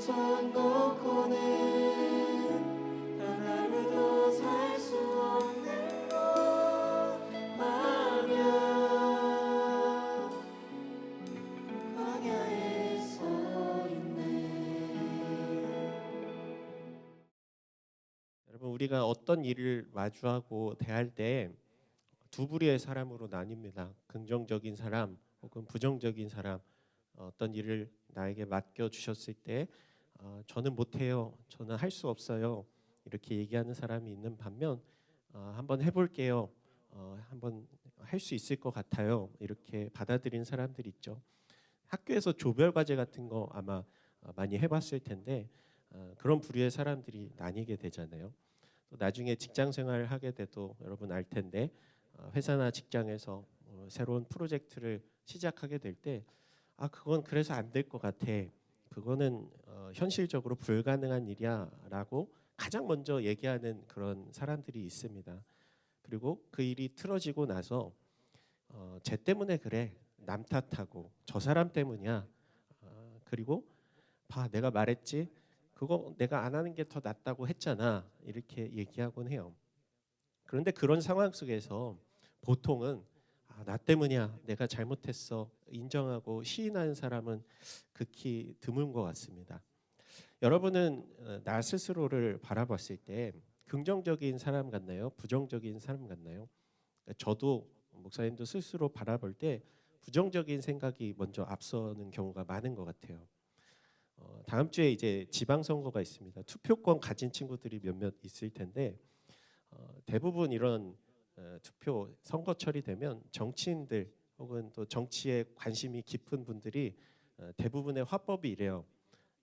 손 놓고는 단 하루도 살 수 없는 것 마냥 광야에 서 있네. 여러분, 우리가 어떤 일을 마주하고 대할 때 두 부류의 사람으로 나뉩니다. 긍정적인 사람 혹은 부정적인 사람. 어떤 일을 나에게 맡겨 주셨을 때 저는 못해요, 저는 할 수 없어요, 이렇게 얘기하는 사람이 있는 반면 한번 해볼게요, 한번 할 수 있을 것 같아요, 이렇게 받아들인 사람들이 있죠. 학교에서 조별 과제 같은 거 아마 많이 해봤을 텐데 그런 부류의 사람들이 나뉘게 되잖아요. 또 나중에 직장 생활을 하게 돼도 여러분 알 텐데 회사나 직장에서 새로운 프로젝트를 시작하게 될 때 그건 그래서 안 될 것 같아, 그거는 현실적으로 불가능한 일이야 라고 가장 먼저 얘기하는 그런 사람들이 있습니다. 그리고 그 일이 틀어지고 나서 쟤 때문에 그래, 남 탓하고 저 사람 때문이야, 그리고 봐 내가 말했지, 그거 내가 안 하는 게 더 낫다고 했잖아, 이렇게 얘기하곤 해요. 그런데 그런 상황 속에서 보통은 나 때문이야, 내가 잘못했어, 인정하고 시인하는 사람은 극히 드문 것 같습니다. 여러분은 나 스스로를 바라봤을 때 긍정적인 사람 같나요? 부정적인 사람 같나요? 저도 목사님도 스스로 바라볼 때 부정적인 생각이 먼저 앞서는 경우가 많은 것 같아요. 다음 주에 이제 지방선거가 있습니다. 투표권 가진 친구들이 몇몇 있을 텐데 대부분 이런 투표 선거철이 되면 정치인들 혹은 또 정치에 관심이 깊은 분들이 대부분의 화법이 이래요.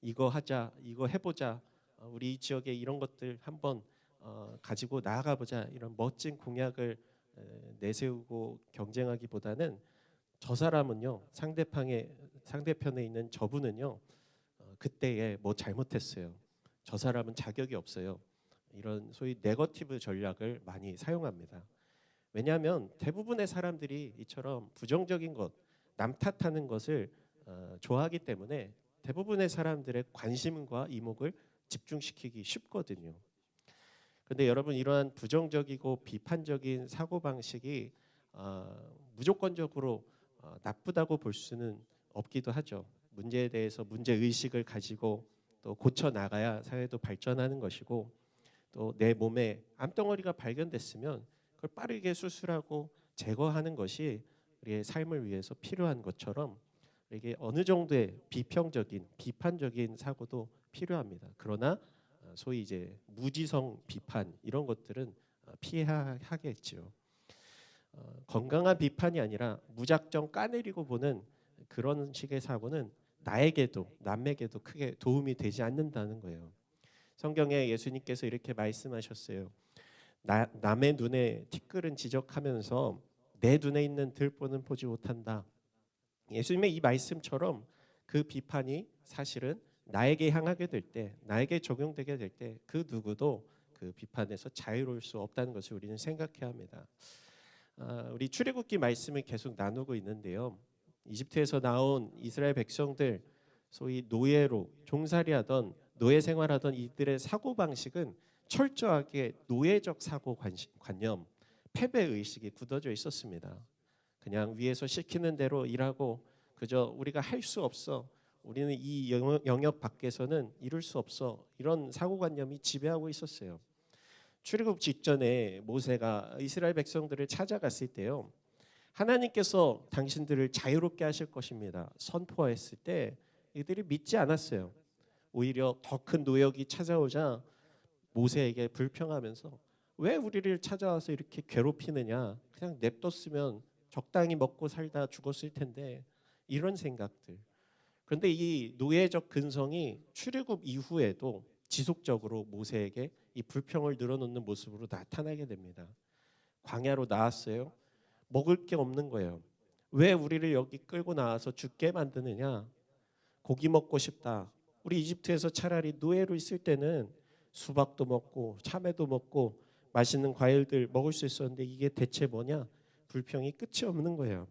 이거 하자, 이거 해보자, 우리 지역에 이런 것들 한번 가지고 나아가 보자, 이런 멋진 공약을 내세우고 경쟁하기보다는 저 사람은요, 상대편에 있는 저분은요, 그때에 뭐 잘못했어요, 저 사람은 자격이 없어요, 이런 소위 네거티브 전략을 많이 사용합니다. 왜냐하면 대부분의 사람들이 이처럼 부정적인 것, 남 탓하는 것을 좋아하기 때문에 대부분의 사람들의 관심과 이목을 집중시키기 쉽거든요. 그런데 여러분, 이러한 부정적이고 비판적인 사고방식이 무조건적으로 나쁘다고 볼 수는 없기도 하죠. 문제에 대해서 문제의식을 가지고 또 고쳐 나가야 사회도 발전하는 것이고, 또 내 몸에 암덩어리가 발견됐으면 그걸 빠르게 수술하고 제거하는 것이 우리의 삶을 위해서 필요한 것처럼 이게 어느 정도의 비평적인 비판적인 사고도 필요합니다. 그러나 소위 이제 무지성 비판 이런 것들은 피해야 하겠지요. 건강한 비판이 아니라 무작정 까내리고 보는 그런 식의 사고는 나에게도 남에게도 크게 도움이 되지 않는다는 거예요. 성경에 예수님께서 이렇게 말씀하셨어요. 남의 눈에 티끌은 지적하면서 내 눈에 있는 들보는 보지 못한다. 예수님의 이 말씀처럼 그 비판이 사실은 나에게 향하게 될 때, 나에게 적용되게 될 때 그 누구도 그 비판에서 자유로울 수 없다는 것을 우리는 생각해야 합니다. 우리 출애굽기 말씀을 계속 나누고 있는데요. 이집트에서 나온 이스라엘 백성들, 소위 노예로 종살이하던 노예 생활하던 이들의 사고 방식은 철저하게 노예적 사고 관념, 패배 의식이 굳어져 있었습니다. 그냥 위에서 시키는 대로 일하고 그저 우리가 할 수 없어, 우리는 이 영역 밖에서는 이룰 수 없어, 이런 사고관념이 지배하고 있었어요. 출애굽 직전에 모세가 이스라엘 백성들을 찾아갔을 때요, 하나님께서 당신들을 자유롭게 하실 것입니다 선포했을 때 이들이 믿지 않았어요. 오히려 더 큰 노역이 찾아오자 모세에게 불평하면서 왜 우리를 찾아와서 이렇게 괴롭히느냐, 그냥 냅뒀으면 적당히 먹고 살다 죽었을 텐데, 이런 생각들. 그런데 이 노예적 근성이 출애굽 이후에도 지속적으로 모세에게 이 불평을 늘어놓는 모습으로 나타나게 됩니다. 광야로 나왔어요. 먹을 게 없는 거예요. 왜 우리를 여기 끌고 나와서 죽게 만드느냐? 고기 먹고 싶다. 우리 이집트에서 차라리 노예로 있을 때는 수박도 먹고 참외도 먹고 맛있는 과일들 먹을 수 있었는데 이게 대체 뭐냐? 불평이 끝이 없는 거예요.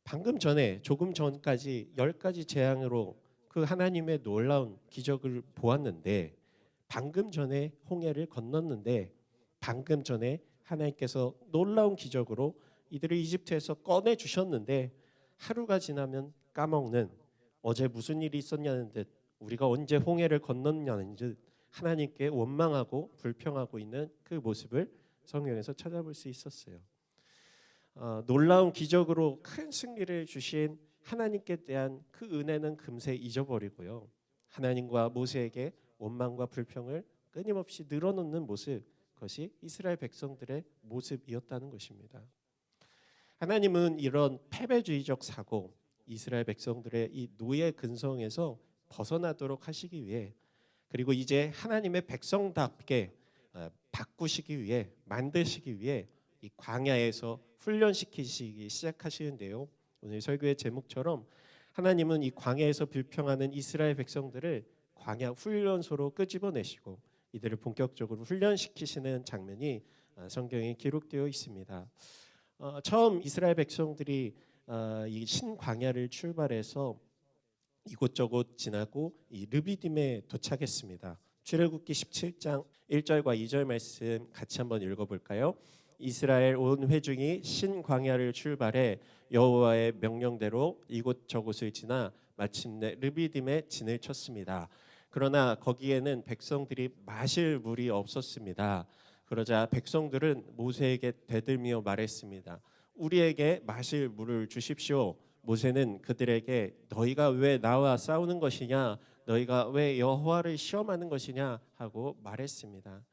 방금 전에 조금 전까지 10가지 재앙으로 그 하나님의 놀라운 기적을 보았는데 방금 전에 홍해를 건넜는데 방금 전에 하나님께서 놀라운 기적으로 이들을 이집트에서 꺼내 주셨는데 하루가 지나면 까먹는 어제 무슨 일이 있었냐는 듯 우리가 언제 홍해를 건넜냐는 듯 하나님께 원망하고 불평하고 있는 그 모습을 성경에서 찾아볼 수 있었어요. 놀라운 기적으로 큰 승리를 주신 하나님께 대한 그 은혜는 금세 잊어버리고요. 하나님과 모세에게 원망과 불평을 끊임없이 늘어놓는 모습, 그것이 이스라엘 백성들의 모습이었다는 것입니다. 하나님은 이런 패배주의적 사고, 이스라엘 백성들의 이 노예 근성에서 벗어나도록 하시기 위해, 그리고 이제 하나님의 백성답게 바꾸시기 위해, 만드시기 위해 이 광야에서 훈련시키시기 시작하시는데요. 오늘 설교의 제목처럼 하나님은 이 광야에서 불평하는 이스라엘 백성들을 광야 훈련소로 끄집어내시고 이들을 본격적으로 훈련시키시는 장면이 성경에 기록되어 있습니다. 처음 이스라엘 백성들이 이 신광야를 출발해서 이곳저곳 지나고 이 르비딤에 도착했습니다. 출애굽기 17장 1절과 2절 말씀 같이 한번 읽어볼까요? 이스라엘 온 회중이 신광야를 출발해 여호와의 명령대로 이곳저곳을 지나 마침내 르비딤에 진을 쳤습니다. 그러나 거기에는 백성들이 마실 물이 없었습니다. 그러자 백성들은 모세에게 대들며 말했습니다. 우리에게 마실 물을 주십시오. 모세는 그들에게 너희가 왜 나와 싸우는 것이냐, 너희가 왜 여호와를 시험하는 것이냐 하고 말했습니다.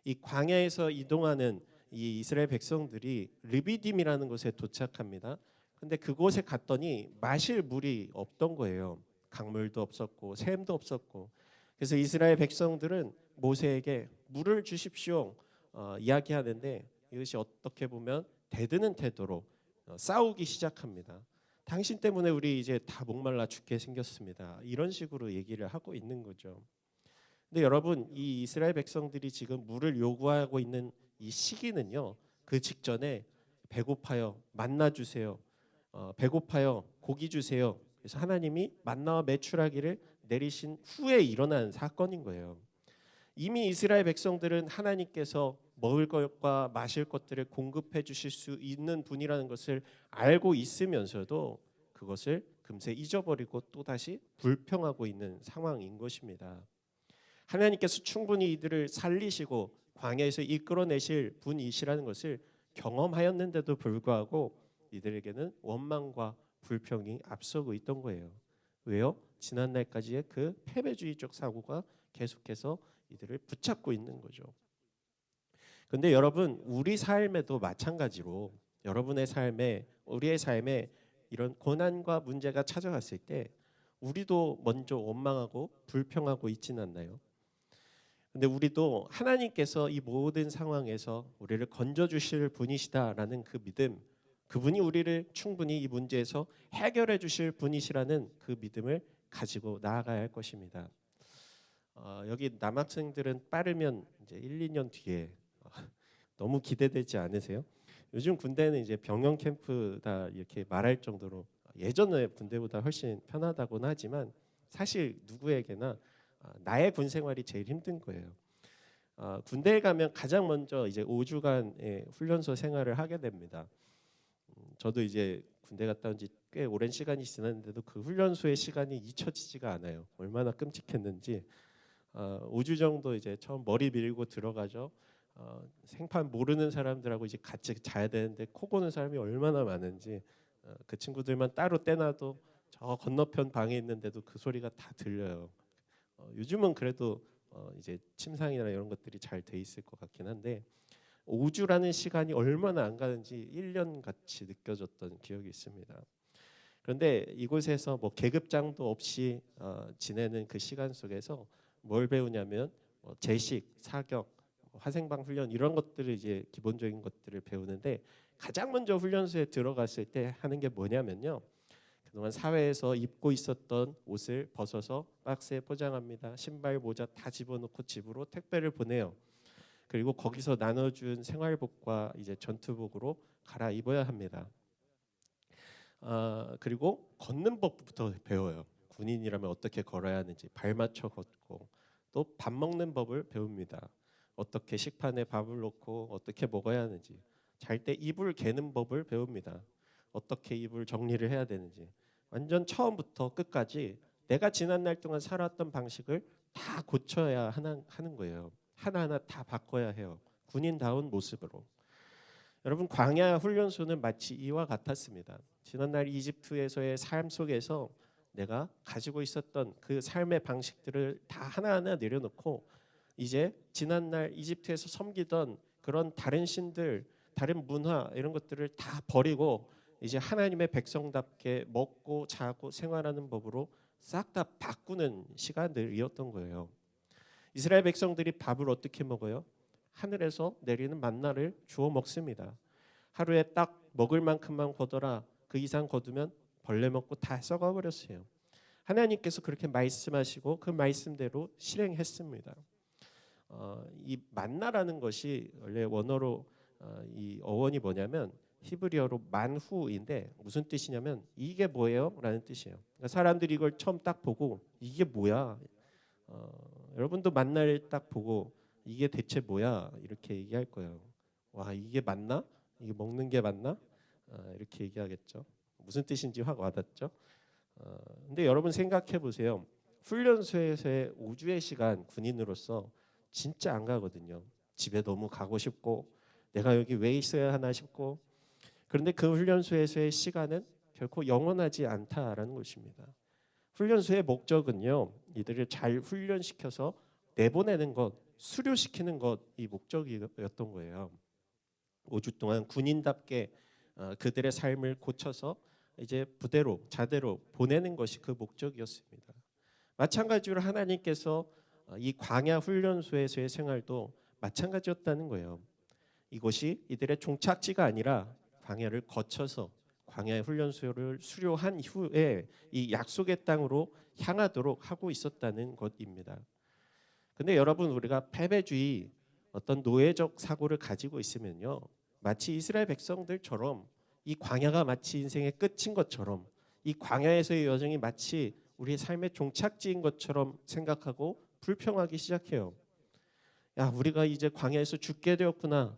이 광야에서 이동하는 이 이스라엘 백성들이 르비딤이라는 곳에 도착합니다. 근데 그곳에 갔더니 마실 물이 없던 거예요. 강물도 없었고 샘도 없었고. 그래서 이스라엘 백성들은 모세에게 물을 주십시오 이야기하는데 이것이 어떻게 보면 대드는 태도로 싸우기 시작합니다. 당신 때문에 우리 이제 다 목말라 죽게 생겼습니다. 이런 식으로 얘기를 하고 있는 거죠. 근데 여러분, 이 이스라엘 백성들이 지금 물을 요구하고 있는 이 시기는요, 그 직전에 배고파요, 만나 주세요. 배고파요, 고기 주세요. 그래서 하나님이 만나와 메추라기를 내리신 후에 일어난 사건인 거예요. 이미 이스라엘 백성들은 하나님께서 먹을 것과 마실 것들을 공급해 주실 수 있는 분이라는 것을 알고 있으면서도 그것을 금세 잊어버리고 또다시 불평하고 있는 상황인 것입니다. 하나님께서 충분히 이들을 살리시고 광야에서 이끌어내실 분이시라는 것을 경험하였는데도 불구하고 이들에게는 원망과 불평이 앞서고 있던 거예요. 왜요? 지난날까지의 그 패배주의적 사고가 계속해서 이들을 붙잡고 있는 거죠. 그런데 여러분, 우리 삶에도 마찬가지로 여러분의 삶에, 우리의 삶에 이런 고난과 문제가 찾아왔을 때 우리도 먼저 원망하고 불평하고 있지는 않나요? 근데 우리도 하나님께서 이 모든 상황에서 우리를 건져주실 분이시다라는 그 믿음, 그분이 우리를 충분히 이 문제에서 해결해 주실 분이시라는 그 믿음을 가지고 나아가야 할 것입니다. 여기 남학생들은 빠르면 이제 1, 2년 뒤에 너무 기대되지 않으세요? 요즘 군대는 이제 병영 캠프다 이렇게 말할 정도로 예전에 군대보다 훨씬 편하다고는 하지만 사실 누구에게나 나의 군 생활이 제일 힘든 거예요. 군대에 가면 가장 먼저 이제 5주간의 훈련소 생활을 하게 됩니다. 저도 이제 군대 갔다 온 지 꽤 오랜 시간이 지났는데도 그 훈련소의 시간이 잊혀지지가 않아요. 얼마나 끔찍했는지. 5주 정도 이제 처음 머리 밀고 들어가죠. 생판 모르는 사람들하고 이제 같이 자야 되는데 코 고는 사람이 얼마나 많은지 그 친구들만 따로 떼놔도 저 건너편 방에 있는데도 그 소리가 다 들려요. 요즘은 그래도 이제 침상이나 이런 것들이 잘 돼 있을 것 같긴 한데 5주라는 시간이 얼마나 안 가는지 1년 같이 느껴졌던 기억이 있습니다. 그런데 이곳에서 뭐 계급장도 없이 지내는 그 시간 속에서 뭘 배우냐면 제식, 사격, 화생방 훈련 이런 것들을 이제 기본적인 것들을 배우는데 가장 먼저 훈련소에 들어갔을 때 하는 게 뭐냐면요. 그동안 사회에서 입고 있었던 옷을 벗어서 박스에 포장합니다. 신발, 모자 다 집어넣고 집으로 택배를 보내요. 그리고 거기서 나눠준 생활복과 이제 전투복으로 갈아입어야 합니다. 그리고 걷는 법부터 배워요. 군인이라면 어떻게 걸어야 하는지 발 맞춰 걷고 또 밥 먹는 법을 배웁니다. 어떻게 식판에 밥을 놓고 어떻게 먹어야 하는지 잘 때 이불 개는 법을 배웁니다. 어떻게 이불 정리를 해야 되는지 완전 처음부터 끝까지 내가 지난 날 동안 살았던 방식을 다 고쳐야 하는 거예요. 하나하나 다 바꿔야 해요. 군인다운 모습으로. 여러분 광야 훈련소는 마치 이와 같았습니다. 지난날 이집트에서의 삶 속에서 내가 가지고 있었던 그 삶의 방식들을 다 하나하나 내려놓고 이제 지난날 이집트에서 섬기던 그런 다른 신들, 다른 문화 이런 것들을 다 버리고 이제 하나님의 백성답게 먹고 자고 생활하는 법으로 싹 다 바꾸는 시간들이었던 거예요. 이스라엘 백성들이 밥을 어떻게 먹어요? 하늘에서 내리는 만나를 주워 먹습니다. 하루에 딱 먹을 만큼만 거둬라. 그 이상 거두면 벌레 먹고 다 썩어버렸어요. 하나님께서 그렇게 말씀하시고 그 말씀대로 실행했습니다. 이 만나라는 것이 원래 원어로 이 어원이 뭐냐면 히브리어로 만후인데 무슨 뜻이냐면 이게 뭐예요? 라는 뜻이에요. 그러니까 사람들이 이걸 처음 딱 보고 이게 뭐야? 여러분도 만나를 딱 보고 이게 대체 뭐야? 이렇게 얘기할 거예요. 와 이게 맞나? 이게 먹는 게 맞나? 이렇게 얘기하겠죠. 무슨 뜻인지 확 와닿죠. 근데 여러분 생각해 보세요. 훈련소에서의 5주의 시간 군인으로서 진짜 안 가거든요. 집에 너무 가고 싶고 내가 여기 왜 있어야 하나 싶고 그런데 그 훈련소에서의 시간은 결코 영원하지 않다라는 것입니다. 훈련소의 목적은요. 이들을 잘 훈련시켜서 내보내는 것, 수료시키는 것이 목적이었던 거예요. 5주 동안 군인답게 그들의 삶을 고쳐서 이제 부대로 자대로 보내는 것이 그 목적이었습니다. 마찬가지로 하나님께서 이 광야 훈련소에서의 생활도 마찬가지였다는 거예요. 이곳이 이들의 종착지가 아니라 광야를 거쳐서 광야의 훈련소를 수료한 이후에 이 약속의 땅으로 향하도록 하고 있었다는 것입니다. 근데 여러분 우리가 패배주의 어떤 노예적 사고를 가지고 있으면요. 마치 이스라엘 백성들처럼 이 광야가 마치 인생의 끝인 것처럼 이 광야에서의 여정이 마치 우리의 삶의 종착지인 것처럼 생각하고 불평하기 시작해요. 야, 우리가 이제 광야에서 죽게 되었구나.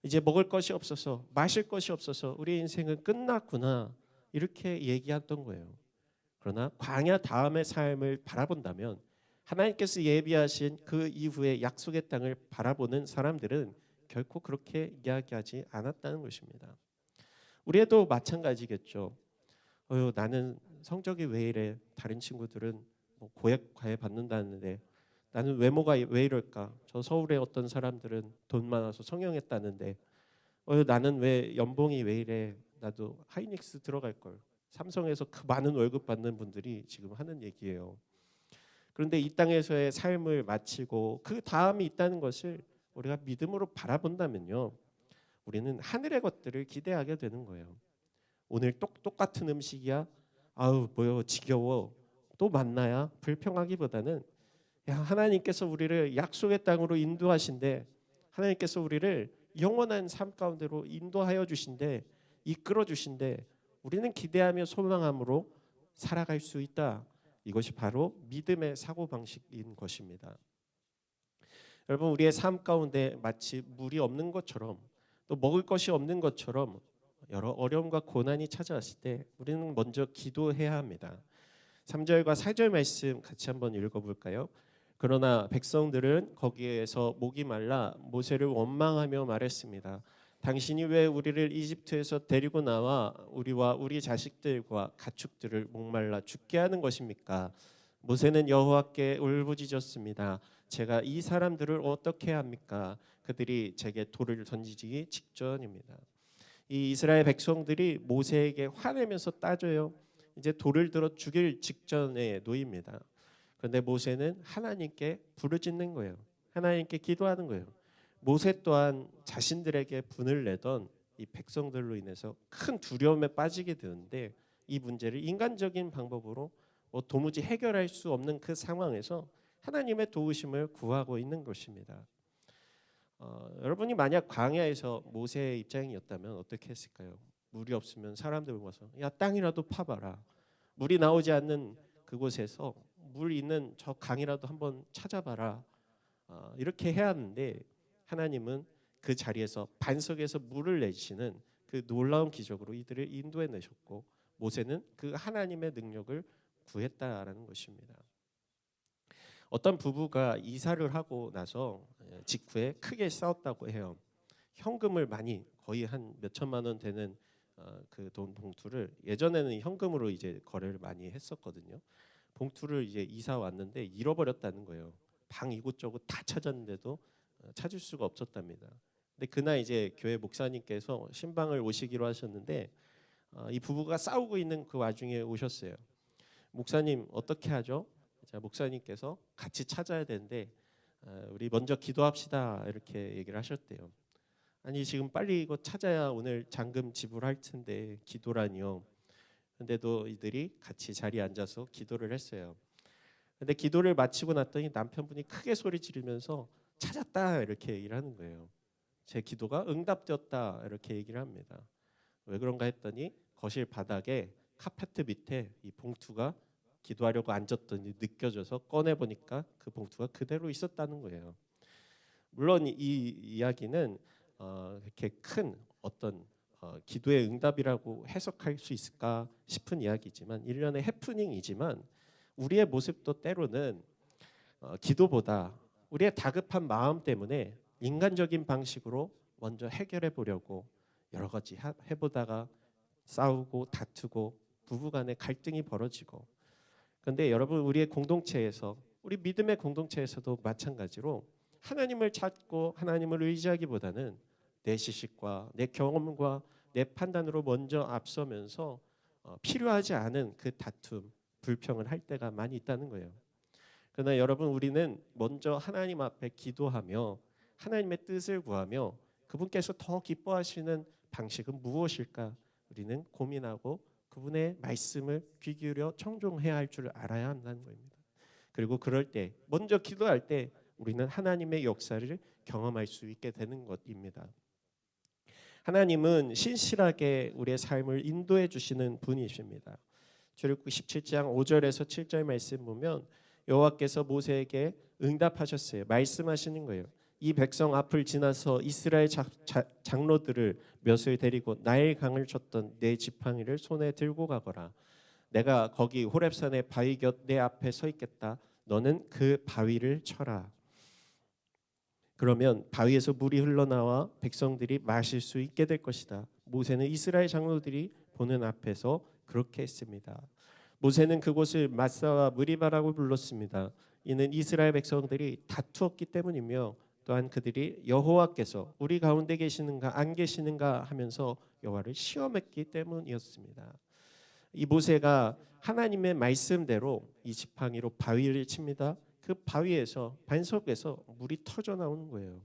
이제 먹을 것이 없어서 마실 것이 없어서 우리 인생은 끝났구나. 이렇게 얘기했던 거예요. 그러나 광야 다음의 삶을 바라본다면 하나님께서 예비하신 그 이후의 약속의 땅을 바라보는 사람들은 결코 그렇게 이야기하지 않았다는 것입니다. 우리도 마찬가지겠죠. 나는 성적이 왜 이래? 다른 친구들은 뭐 고액 과외 받는다는데 나는 외모가 왜 이럴까? 저 서울의 어떤 사람들은 돈 많아서 성형했다는데 나는 왜 연봉이 왜 이래? 나도 하이닉스 들어갈 걸. 삼성에서 그 많은 월급 받는 분들이 지금 하는 얘기예요. 그런데 이 땅에서의 삶을 마치고 그 다음이 있다는 것을 우리가 믿음으로 바라본다면요. 우리는 하늘의 것들을 기대하게 되는 거예요. 오늘 똑같은 음식이야. 아우 뭐요 지겨워. 또 만나야 불평하기보다는 야, 하나님께서 우리를 약속의 땅으로 인도하신대. 하나님께서 우리를 영원한 삶 가운데로 인도하여 주신대. 이끌어 주신대. 우리는 기대하며 소망함으로 살아갈 수 있다. 이것이 바로 믿음의 사고방식인 것입니다. 여러분 우리의 삶 가운데 마치 물이 없는 것처럼 또 먹을 것이 없는 것처럼 여러 어려움과 고난이 찾아왔을 때 우리는 먼저 기도해야 합니다. 3절과 4절 말씀 같이 한번 읽어볼까요? 그러나 백성들은 거기에서 목이 말라 모세를 원망하며 말했습니다. 당신이 왜 우리를 이집트에서 데리고 나와 우리와 우리 자식들과 가축들을 목말라 죽게 하는 것입니까? 모세는 여호와께 울부짖었습니다. 제가 이 사람들을 어떻게 합니까? 그들이 제게 돌을 던지기 직전입니다. 이 이스라엘 백성들이 모세에게 화내면서 따져요. 이제 돌을 들어 죽일 직전에 놓입니다. 그런데 모세는 하나님께 부르짖는 거예요. 하나님께 기도하는 거예요. 모세 또한 자신들에게 분을 내던 이 백성들로 인해서 큰 두려움에 빠지게 되는데 이 문제를 인간적인 방법으로 도무지 해결할 수 없는 그 상황에서 하나님의 도우심을 구하고 있는 것입니다. 여러분이 만약 광야에서 모세의 입장이었다면 어떻게 했을까요? 물이 없으면 사람들 모아서 야 땅이라도 파봐라. 물이 나오지 않는 그 그곳에서 물 있는 저 강이라도 한번 찾아봐라. 이렇게 해야 하는데 하나님은 그 자리에서 반석에서 물을 내시는 그 놀라운 기적으로 이들을 인도해 내셨고 모세는 그 하나님의 능력을 구했다라는 것입니다. 어떤 부부가 이사를 하고 나서 직후에 크게 싸웠다고 해요. 현금을 많이 거의 한 몇 천만 원 되는 그 돈 봉투를 예전에는 현금으로 이제 거래를 많이 했었거든요. 봉투를 이제 이사 왔는데 잃어버렸다는 거예요. 방 이곳저곳 다 찾았는데도 찾을 수가 없었답니다. 근데 그날 이제 교회 목사님께서 신방을 오시기로 하셨는데 이 부부가 싸우고 있는 그 와중에 오셨어요. 목사님 어떻게 하죠? 자, 목사님께서 같이 찾아야 되는데 우리 먼저 기도합시다 이렇게 얘기를 하셨대요. 아니 지금 빨리 이거 찾아야 오늘 잔금 지불할 텐데 기도라니요. 근데도 이들이 같이 자리에 앉아서 기도를 했어요. 근데 기도를 마치고 났더니 남편분이 크게 소리 지르면서 찾았다 이렇게 얘기를 하는 거예요. 제 기도가 응답되었다 이렇게 얘기를 합니다. 왜 그런가 했더니 거실 바닥에 카페트 밑에 이 봉투가 기도하려고 앉았더니 느껴져서 꺼내 보니까 그 봉투가 그대로 있었다는 거예요. 물론 이 이야기는 이렇게 큰 어떤 기도의 응답이라고 해석할 수 있을까 싶은 이야기지만 일련의 해프닝이지만 우리의 모습도 때로는 기도보다 우리의 다급한 마음 때문에 인간적인 방식으로 먼저 해결해 보려고 여러 가지 해보다가 싸우고 다투고 부부간에 갈등이 벌어지고 그런데 여러분 우리의 공동체에서 우리 믿음의 공동체에서도 마찬가지로 하나님을 찾고 하나님을 의지하기보다는 내 지식과 내 경험과 내 판단으로 먼저 앞서면서 필요하지 않은 그 다툼, 불평을 할 때가 많이 있다는 거예요. 그러나 여러분 우리는 먼저 하나님 앞에 기도하며 하나님의 뜻을 구하며 그분께서 더 기뻐하시는 방식은 무엇일까? 우리는 고민하고 그분의 말씀을 귀 기울여 청종해야 할 줄 알아야 한다는 겁니다. 그리고 그럴 때 먼저 기도할 때 우리는 하나님의 역사를 경험할 수 있게 되는 것입니다. 하나님은 신실하게 우리의 삶을 인도해 주시는 분이십니다. 출애굽기 17장 5절에서 7절 말씀 보면 여호와께서 모세에게 응답하셨어요. 말씀하시는 거예요. 이 백성 앞을 지나서 이스라엘 장로들을 몇을 데리고 나일 강을 쳤던 네 지팡이를 손에 들고 가거라. 내가 거기 호렙산의 바위 곁 내 앞에 서 있겠다. 너는 그 바위를 쳐라. 그러면 바위에서 물이 흘러나와 백성들이 마실 수 있게 될 것이다. 모세는 이스라엘 장로들이 보는 앞에서 그렇게 했습니다. 모세는 그곳을 마사와 무리바라고 불렀습니다. 이는 이스라엘 백성들이 다투었기 때문이며 또한 그들이 여호와께서 우리 가운데 계시는가 안 계시는가 하면서 여호와를 시험했기 때문이었습니다. 이 모세가 하나님의 말씀대로 이 지팡이로 바위를 칩니다. 그 바위에서 반석에서 물이 터져 나오는 거예요.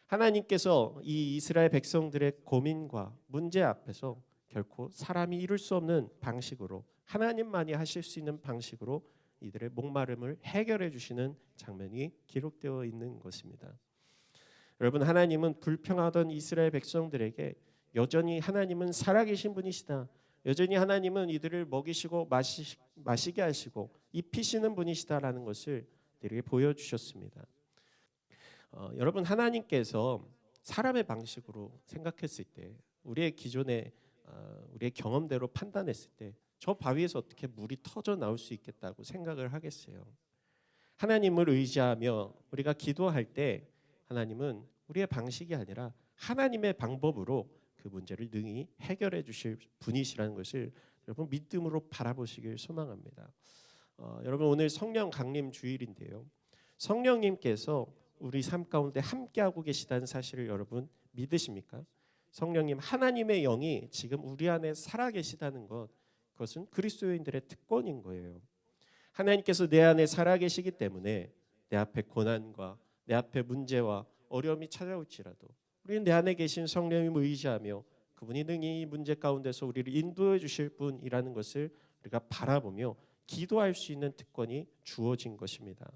하나님께서 이 이스라엘 백성들의 고민과 문제 앞에서 결코 사람이 이룰 수 없는 방식으로 하나님만이 하실 수 있는 방식으로 이들의 목마름을 해결해 주시는 장면이 기록되어 있는 것입니다. 여러분 하나님은 불평하던 이스라엘 백성들에게 여전히 하나님은 살아계신 분이시다. 여전히 하나님은 이들을 먹이시고 마시게 하시고 입히시는 분이시다라는 것을 이들에게 보여주셨습니다. 여러분 하나님께서 사람의 방식으로 생각했을 때 우리의 기존의 우리의 경험대로 판단했을 때 저 바위에서 어떻게 물이 터져 나올 수 있겠다고 생각을 하겠어요. 하나님을 의지하며 우리가 기도할 때 하나님은 우리의 방식이 아니라 하나님의 방법으로 그 문제를 능히 해결해 주실 분이시라는 것을 여러분 믿음으로 바라보시길 소망합니다. 여러분 오늘 성령 강림 주일인데요. 성령님께서 우리 삶 가운데 함께하고 계시다는 사실을 여러분 믿으십니까? 성령님 하나님의 영이 지금 우리 안에 살아계시다는 것 그것은 그리스도인들의 특권인 거예요. 하나님께서 내 안에 살아계시기 때문에 내 앞에 고난과 내 앞에 문제와 어려움이 찾아올지라도 우리는 내 안에 계신 성령님을 의지하며 그분이 능히 이 문제 가운데서 우리를 인도해 주실 분이라는 것을 우리가 바라보며 기도할 수 있는 특권이 주어진 것입니다.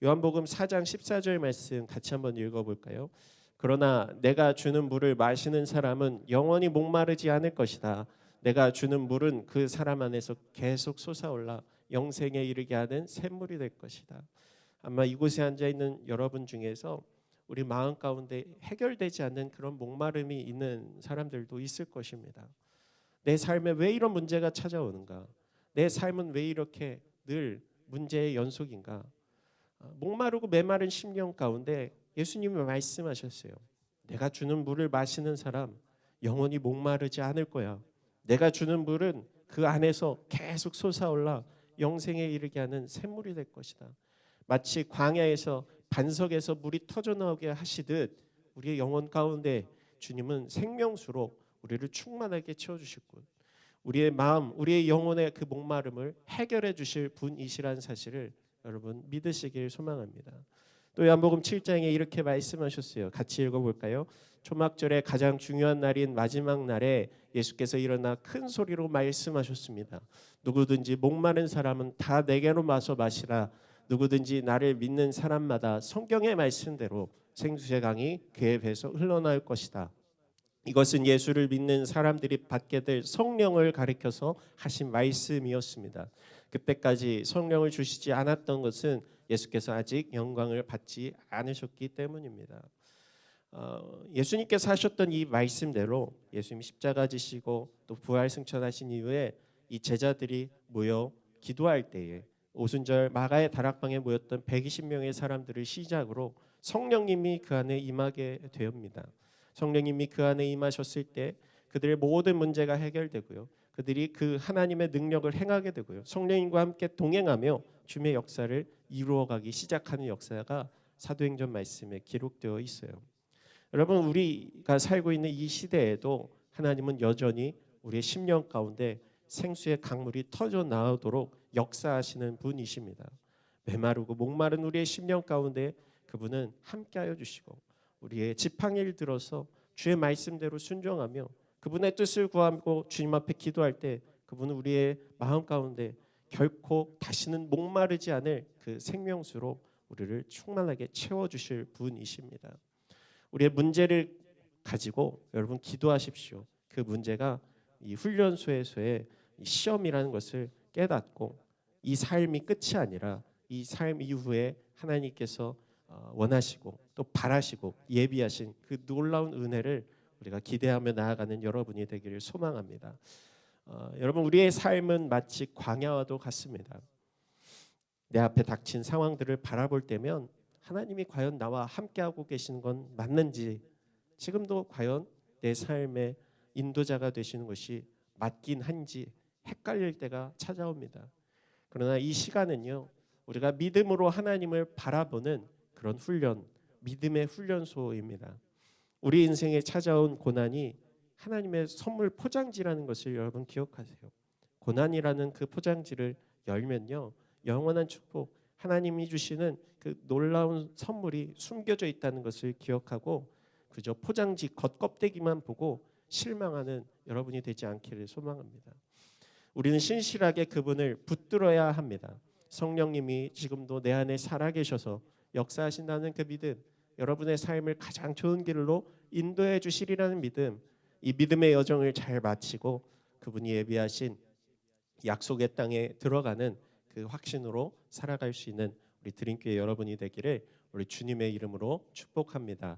요한복음 4장 14절 말씀 같이 한번 읽어볼까요? 그러나 내가 주는 물을 마시는 사람은 영원히 목마르지 않을 것이다. 내가 주는 물은 그 사람 안에서 계속 솟아올라 영생에 이르게 하는 샘물이 될 것이다. 아마 이곳에 앉아 있는 여러분 중에서 우리 마음 가운데 해결되지 않는 그런 목마름이 있는 사람들도 있을 것입니다. 내 삶에 왜 이런 문제가 찾아오는가? 내 삶은 왜 이렇게 늘 문제의 연속인가? 목마르고 메마른 심령 가운데 예수님이 말씀하셨어요. 내가 주는 물을 마시는 사람 영원히 목마르지 않을 거야. 내가 주는 물은 그 안에서 계속 솟아올라 영생에 이르게 하는 샘물이 될 것이다. 마치 광야에서 반석에서 물이 터져 나오게 하시듯 우리의 영혼 가운데 주님은 생명수로 우리를 충만하게 채워주실 분, 우리의 마음, 우리의 영혼의 그 목마름을 해결해 주실 분이시라는 사실을 여러분 믿으시길 소망합니다. 또 요한복음 7장에 이렇게 말씀하셨어요. 같이 읽어볼까요? 초막절의 가장 중요한 날인 마지막 날에 예수께서 일어나 큰 소리로 말씀하셨습니다. 누구든지 목마른 사람은 다 내게로 와서 마시라. 누구든지 나를 믿는 사람마다 성경의 말씀대로 생수의 강이 그의 배에서 흘러나올 것이다. 이것은 예수를 믿는 사람들이 받게 될 성령을 가리켜서 하신 말씀이었습니다. 그때까지 성령을 주시지 않았던 것은 예수께서 아직 영광을 받지 않으셨기 때문입니다. 예수님께서 하셨던 이 말씀대로 예수님이 십자가 지시고 또 부활 승천하신 이후에 이 제자들이 모여 기도할 때에 오순절 마가의 다락방에 모였던 120명의 사람들을 시작으로 성령님이 그 안에 임하게 되옵니다. 성령님이 그 안에 임하셨을 때 그들의 모든 문제가 해결되고요. 그들이 그 하나님의 능력을 행하게 되고요. 성령님과 함께 동행하며 주님의 역사를 이루어가기 시작하는 역사가 사도행전 말씀에 기록되어 있어요. 여러분, 우리가 살고 있는 이 시대에도 하나님은 여전히 우리의 심령 가운데 생수의 강물이 터져 나오도록 역사하시는 분이십니다. 메마르고 목마른 우리의 심령 가운데 그분은 함께하여 주시고 우리의 지팡이를 들어서 주의 말씀대로 순종하며 그분의 뜻을 구하고 주님 앞에 기도할 때 그분은 우리의 마음 가운데 결코 다시는 목마르지 않을 그 생명수로 우리를 충만하게 채워주실 분이십니다. 우리의 문제를 가지고 여러분 기도하십시오. 그 문제가 이 훈련소에서의 시험이라는 것을 깨닫고 이 삶이 끝이 아니라 이 삶 이후에 하나님께서 원하시고 또 바라시고 예비하신 그 놀라운 은혜를 우리가 기대하며 나아가는 여러분이 되기를 소망합니다. 여러분, 우리의 삶은 마치 광야와도 같습니다. 내 앞에 닥친 상황들을 바라볼 때면 하나님이 과연 나와 함께하고 계시는 건 맞는지, 지금도 과연 내 삶의 인도자가 되시는 것이 맞긴 한지 헷갈릴 때가 찾아옵니다. 그러나 이 시간은요, 우리가 믿음으로 하나님을 바라보는 그런 훈련, 믿음의 훈련소입니다. 우리 인생에 찾아온 고난이 하나님의 선물 포장지라는 것을 여러분 기억하세요. 고난이라는 그 포장지를 열면요, 영원한 축복, 하나님이 주시는 그 놀라운 선물이 숨겨져 있다는 것을 기억하고 그저 포장지 겉껍데기만 보고 실망하는 여러분이 되지 않기를 소망합니다. 우리는 신실하게 그분을 붙들어야 합니다. 성령님이 지금도 내 안에 살아계셔서 역사하신다는 그 믿음, 여러분의 삶을 가장 좋은 길로 인도해 주시리라는 믿음, 이 믿음의 여정을 잘 마치고 그분이 예비하신 약속의 땅에 들어가는 그 확신으로 살아갈 수 있는 우리 드림교회 여러분이 되기를 우리 주님의 이름으로 축복합니다.